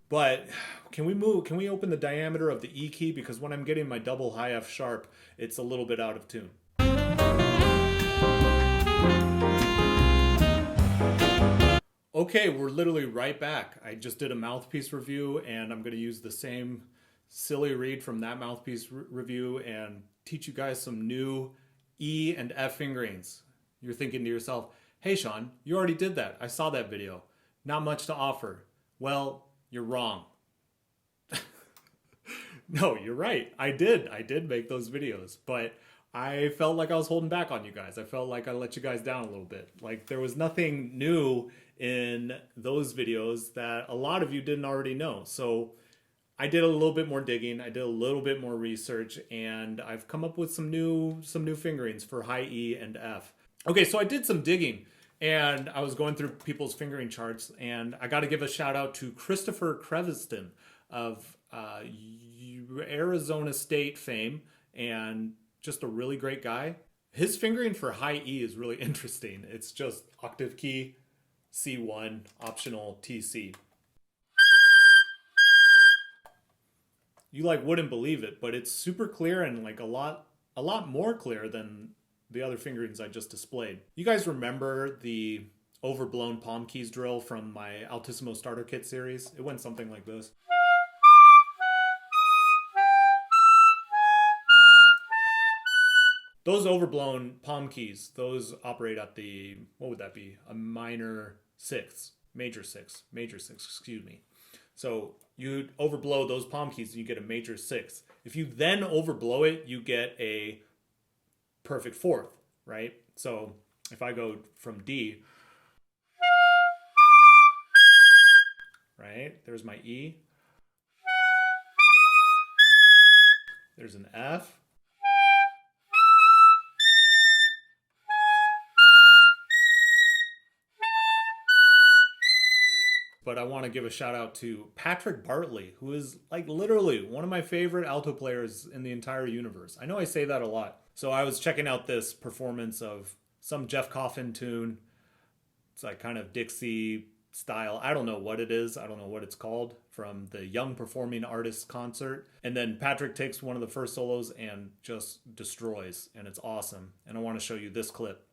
But can we open the diameter of the E key? Because when I'm getting my double high F sharp, it's a little bit out of tune. Okay, we're literally right back. I just did a mouthpiece review and I'm going to use the same silly read from that mouthpiece review and teach you guys some new E and F fingerings. You're thinking to yourself, hey Sean, you already did that. I saw that video. Not much to offer. Well, you're wrong. No, you're right. I did make those videos, but I felt like I was holding back on you guys. I felt like I let you guys down a little bit. Like there was nothing new in those videos that a lot of you didn't already know. So I did a little bit more digging. I did a little bit more research, and I've come up with some new fingerings for high E and F. Okay, so I did some digging, and I was going through people's fingering charts, and I got to give a shout out to Christopher Creviston of Arizona State fame, and just a really great guy. His fingering for high E is really interesting. It's just octave key, C1, optional TC. You like wouldn't believe it, but it's super clear and like a lot more clear than the other fingerings I just displayed. You guys remember the overblown palm keys drill from my Altissimo starter kit series? It went something like this. Those overblown palm keys, those operate at the, what would that be? A major sixth, excuse me. So you overblow those palm keys and you get a major sixth. If you then overblow it, you get a perfect fourth, right? So if I go from D, right? There's my E. There's an F. But I want to give a shout out to Patrick Bartley, who is like literally one of my favorite alto players in the entire universe. I know I say that a lot. So I was checking out this performance of some Jeff Coffin tune. It's like kind of Dixie style. I don't know what it is. I don't know what it's called, from the Young Performing Artists concert. And then Patrick takes one of the first solos and just destroys, and it's awesome. And I want to show you this clip.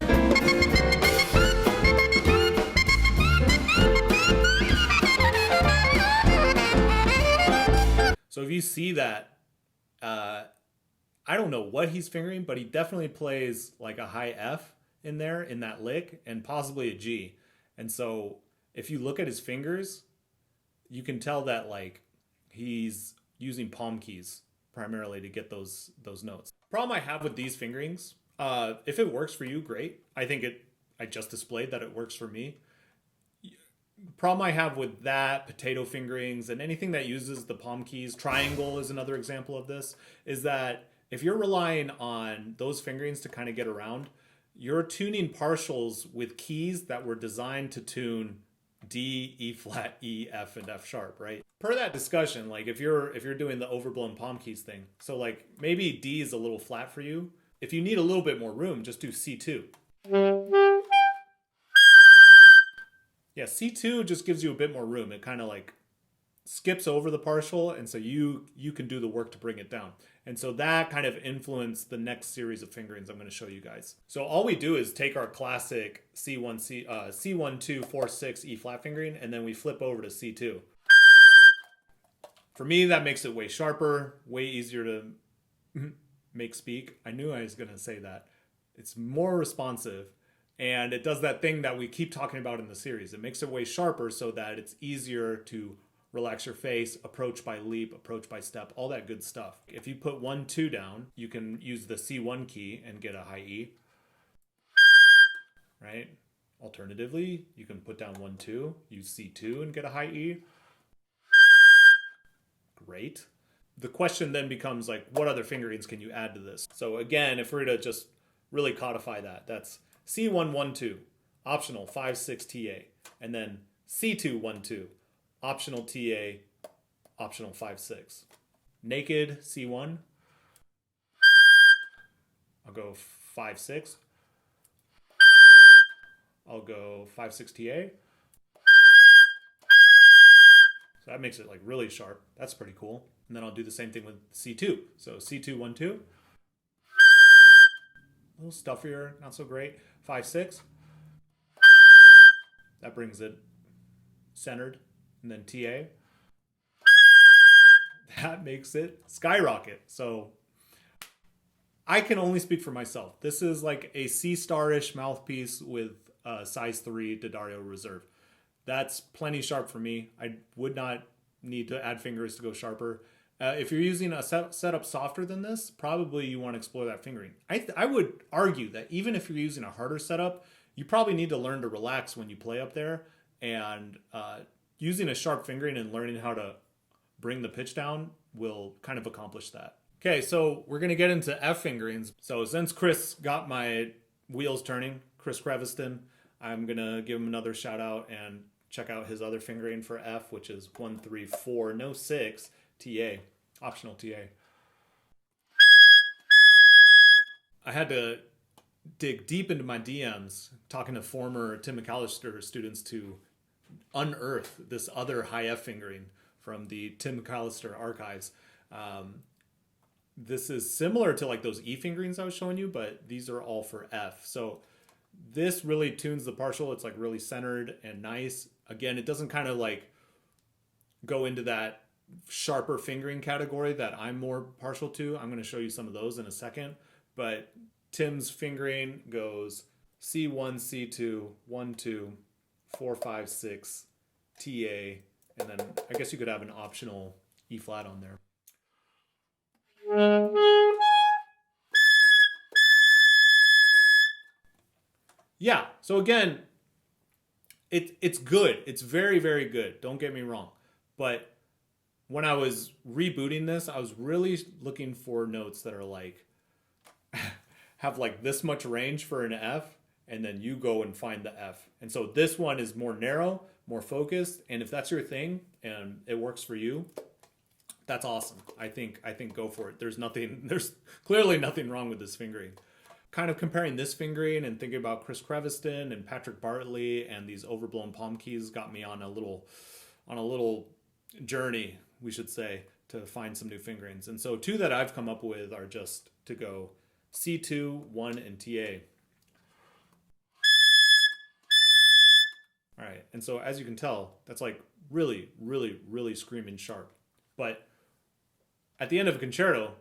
So if you see that, I don't know what he's fingering, but he definitely plays like a high F in there in that lick, and possibly a G. And so if you look at his fingers, you can tell that like he's using palm keys primarily to get those notes. Problem I have with these fingerings, if it works for you, great. I just displayed that it works for me. Problem I have with that, potato fingerings, and anything that uses the palm keys, triangle is another example of this, is that if you're relying on those fingerings to kind of get around, you're tuning partials with keys that were designed to tune D, E flat, E, F, and F sharp, right? Per that discussion, like if you're doing the overblown palm keys thing, so like maybe D is a little flat for you. If you need a little bit more room, just do C2. Yeah, C2 just gives you a bit more room. It kind of like skips over the partial, and so you can do the work to bring it down. And so that kind of influenced the next series of fingerings I'm going to show you guys. So all we do is take our classic C1, 2, 4, 6 E flat fingering, and then we flip over to C2. For me, that makes it way sharper, way easier to make speak. I knew I was going to say that. It's more responsive. And it does that thing that we keep talking about in the series. It makes it way sharper so that it's easier to relax your face, approach by leap, approach by step, all that good stuff. If you put 1, 2 down, you can use the C1 key and get a high E, right? Alternatively, you can put down 1, 2, use C2 and get a high E. Great. The question then becomes like, what other fingerings can you add to this? So again, if we're to just really codify that, that's C1, 1, 2, optional 5, 6 TA, and then C2, 1, 2, optional TA, optional 5, 6. Naked C1, I'll go 5, 6. I'll go 5, 6 TA. So that makes it like really sharp. That's pretty cool. And then I'll do the same thing with C2. So C2, 1, 2. A little stuffier, not so great. 5, 6. That brings it centered. And then TA. That makes it skyrocket. So I can only speak for myself. This is like a C-star-ish mouthpiece with size 3 D'Addario Reserve. That's plenty sharp for me. I would not need to add fingers to go sharper. If you're using a setup softer than this, probably you want to explore that fingering. I would argue that even if you're using a harder setup, you probably need to learn to relax when you play up there. And using a sharp fingering and learning how to bring the pitch down will kind of accomplish that. Okay, so we're going to get into F fingerings. So since Chris got my wheels turning, Chris Creviston, I'm going to give him another shout out and check out his other fingering for F, which is 1, 3, 4, no 6, TA, optional TA. I had to dig deep into my DMs, talking to former Tim McAllister students to unearth this other high F fingering from the Tim McAllister archives. This is similar to like those E fingerings I was showing you, but these are all for F. So this really tunes the partial. It's like really centered and nice. Again, it doesn't kind of like go into that sharper fingering category that I'm more partial to. I'm going to show you some of those in a second. But Tim's fingering goes C1, C2, 1, 2, 4, 5, 6, TA, and then I guess you could have an optional E flat on there. Yeah, so again, it's good. It's very, very good. Don't get me wrong. But when I was rebooting this, I was really looking for notes that are like, have like this much range for an F, and then you go and find the F. And so this one is more narrow, more focused, and if that's your thing and it works for you, that's awesome. I think go for it. There's clearly nothing wrong with this fingering. Kind of comparing this fingering and thinking about Chris Creviston and Patrick Bartley and these overblown palm keys got me on a little journey, we should say, to find some new fingerings. And so 2 that I've come up with are just to go C2, 1, and TA. All right, and so as you can tell, that's like really, really, really screaming sharp. But at the end of a concerto,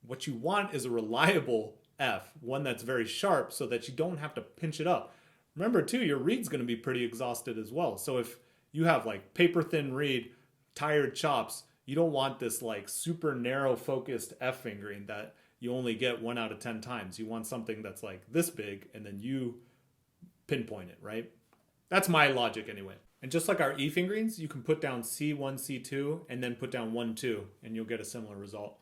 what you want is a reliable F, one that's very sharp so that you don't have to pinch it up. Remember too, your reed's going to be pretty exhausted as well. So if you have like paper thin reed, tired chops, you don't want this like super narrow focused F fingering that you only get 1 out of 10 times. You want something that's like this big and then you pinpoint it, right? That's my logic anyway. And just like our E fingerings, you can put down C1, C2, and then put down 1, 2, and you'll get a similar result.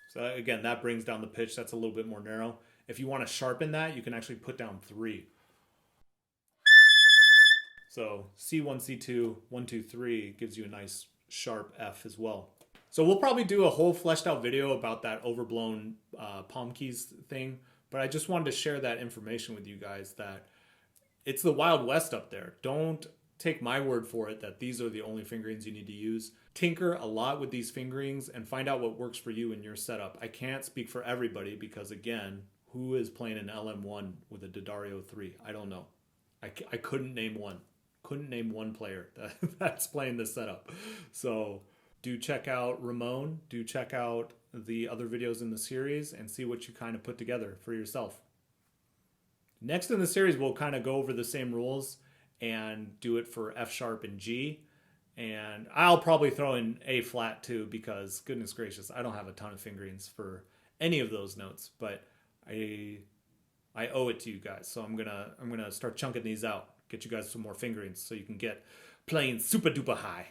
So again, that brings down the pitch. That's a little bit more narrow. If you want to sharpen that, you can actually put down 3. So C1, C2, 1, 2, 3 gives you a nice sharp F as well. So we'll probably do a whole fleshed out video about that overblown palm keys thing. But I just wanted to share that information with you guys that it's the Wild West up there. Don't take my word for it that these are the only fingerings you need to use. Tinker a lot with these fingerings and find out what works for you in your setup. I can't speak for everybody because, again, who is playing an LM1 with a D'Addario 3? I don't know. I couldn't name one. Couldn't name one player that's playing this setup. So do check out Ramon. Do check out the other videos in the series and see what you kind of put together for yourself. Next in the series, we'll kind of go over the same rules and do it for F sharp and G. And I'll probably throw in A flat too, because goodness gracious, I don't have a ton of fingerings for any of those notes, but I owe it to you guys. So I'm gonna start chunking these out, get you guys some more fingerings so you can get playing super duper high.